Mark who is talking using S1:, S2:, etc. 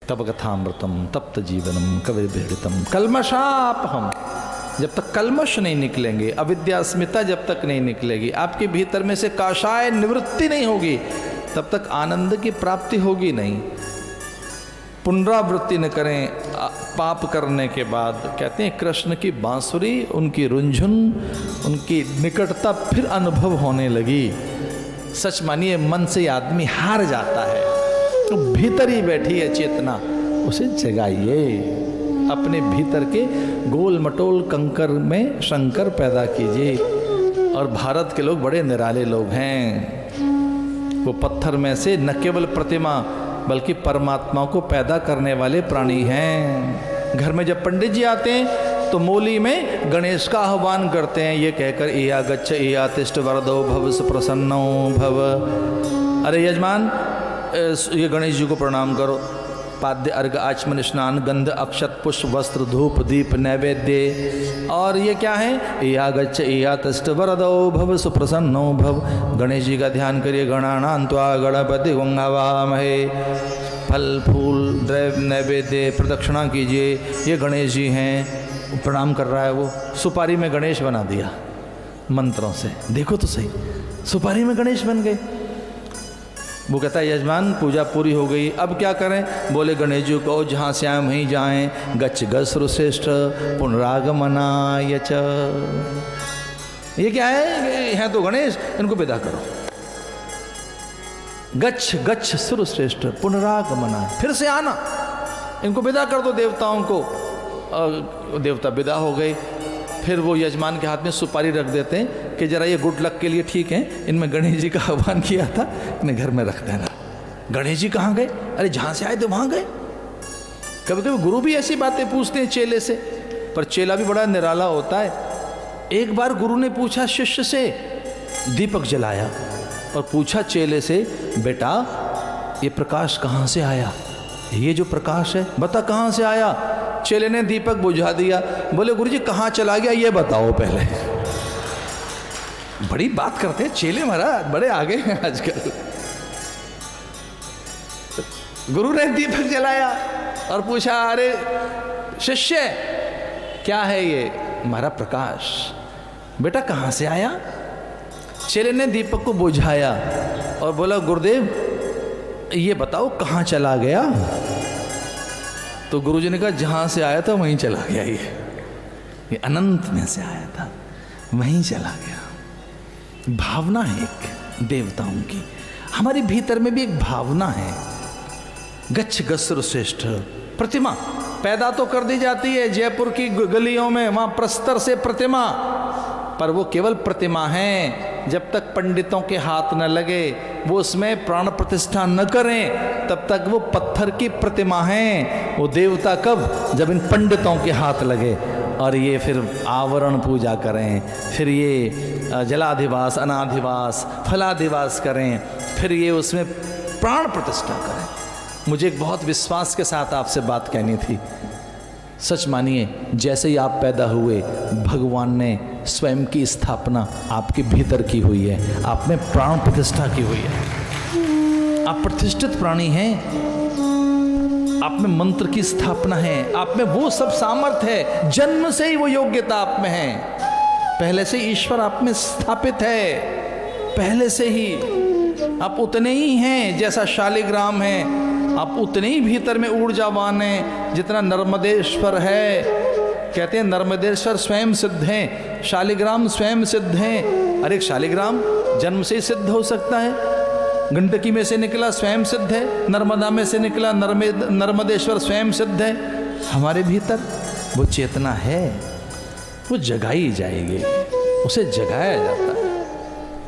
S1: तब कथामृतम तप्त जीवनम कविर्भीड़ितम कल्मषापहम। जब तक कल्मश नहीं निकलेंगे, अविद्या अस्मिता जब तक नहीं निकलेगी, आपके भीतर में से काषाय निवृत्ति नहीं होगी, तब तक आनंद की प्राप्ति होगी नहीं। पुनरावृत्ति न करें पाप करने के बाद। कहते हैं कृष्ण की बांसुरी, उनकी रुंझुन, उनकी निकटता फिर अनुभव होने लगी। सच मानिए, मन से आदमी हार जाता है, तो भीतर ही बैठी है चेतना, उसे जगाइए। अपने भीतर के गोल मटोल कंकर में शंकर पैदा कीजिए। और भारत के लोग बड़े निराले लोग हैं। वो पत्थर में से न केवल प्रतिमा बल्कि परमात्मा को पैदा करने वाले प्राणी हैं। घर में जब पंडित जी आते हैं तो मोली में गणेश का आह्वान करते हैं, ये कहकर एया गच्छ एया तिष्ठ वरदो भव सुप्रसन्नो भव। अरे यजमान, ये गणेश जी को प्रणाम करो। पाद्य अर्घ आचमन स्नान गंध अक्षत पुष्प वस्त्र धूप दीप नैवेद्य। और ये क्या है? एया गच्छ एया तिष्ठ वरदो भव सुप्रसन्नो भव। गणेश जी का ध्यान करिए। गणानां त्वा गणपति हवामहे। फल फूल द्रव्य नैवेद्य प्रदक्षिणा कीजिए। ये गणेश जी हैं, प्रणाम कर रहा है वो। सुपारी में गणेश बना दिया मंत्रों से। देखो तो सही, सुपारी में गणेश बन गए। वो कहता है यजमान पूजा पूरी हो गई, अब क्या करें? बोले गणेश जी को जहाँ से आए वहीं जाएं। गच्छ गश्रुश्रेष्ठ पुनरागमनाय च। ये क्या है? हैं तो गणेश, इनको विदा करो। गच्छ गच्छ सुरश्रेष्ठ पुनरागमनाय, फिर से आना, इनको विदा कर दो देवताओं को। देवता विदा हो गए। फिर वो यजमान के हाथ में सुपारी रख देते हैं कि जरा ये गुड लक के लिए ठीक है, इनमें गणेश जी का आह्वान किया था, इन्हें घर में रख देना। गणेश जी कहाँ गए? अरे जहाँ से आए थे वहाँ गए। कभी कभी गुरु भी ऐसी बातें पूछते हैं चेले से, पर चेला भी बड़ा निराला होता है। एक बार गुरु ने पूछा शिष्य से, दीपक जलाया और पूछा चेले से, बेटा ये प्रकाश कहाँ से आया? ये जो प्रकाश है बता कहाँ से आया? चेले ने दीपक बुझा दिया। बोले गुरुजी कहाँ चला गया ये बताओ पहले। बड़ी बात करते हैं चेले, महाराज बड़े आगे हैं आजकल। गुरु ने दीपक जलाया और पूछा, अरे शिष्य क्या है ये? हमारा प्रकाश। बेटा कहाँ से आया? चेले ने दीपक को बुझाया और बोला गुरुदेव ये बताओ कहाँ चला गया? तो गुरुजी ने कहा जहाँ से आया था वहीं चला गया। ये अनंत में से आया था, वहीं चला गया। भावना है एक देवताओं की, हमारे भीतर में भी एक भावना है। गच्छ गस्र श्रेष्ठ प्रतिमा पैदा तो कर दी जाती है जयपुर की गलियों में, वहाँ प्रस्तर से प्रतिमा, पर वो केवल प्रतिमा है। जब तक पंडितों के हाथ न लगे, वो उसमें प्राण प्रतिष्ठा न करें, तब तक वो पत्थर की प्रतिमा है। वो देवता कब? जब इन पंडितों के हाथ लगे और ये फिर आवरण पूजा करें, फिर ये जलाधिवास अनाधिवास फलाधिवास करें, फिर ये उसमें प्राण प्रतिष्ठा करें। मुझे एक बहुत विश्वास के साथ आपसे बात कहनी थी। सच मानिए, जैसे ही आप पैदा हुए भगवान ने स्वयं की स्थापना आपके भीतर की हुई है, आप में प्राण प्रतिष्ठा की हुई है। आप प्रतिष्ठित प्राणी हैं, आप में मंत्र की स्थापना है, आप में वो सब सामर्थ्य है, जन्म से ही वो योग्यता आप में है। पहले से ईश्वर आप में स्थापित है, पहले से ही आप उतने ही हैं जैसा शालिग्राम है। आप उतने ही भीतर में ऊर्जावान हैं जितना नर्मदेश्वर है। कहते हैं नर्मदेश्वर स्वयं सिद्ध हैं, शालिग्राम स्वयं सिद्ध हैं। अरे शालिग्राम जन्म से ही सिद्ध हो सकता है, गंडकी में से निकला स्वयं सिद्ध है, नर्मदा में से निकला नर्मदेश्वर स्वयं सिद्ध है। हमारे भीतर वो चेतना है, वो जगाई जाएगी, उसे जगाया जाता है।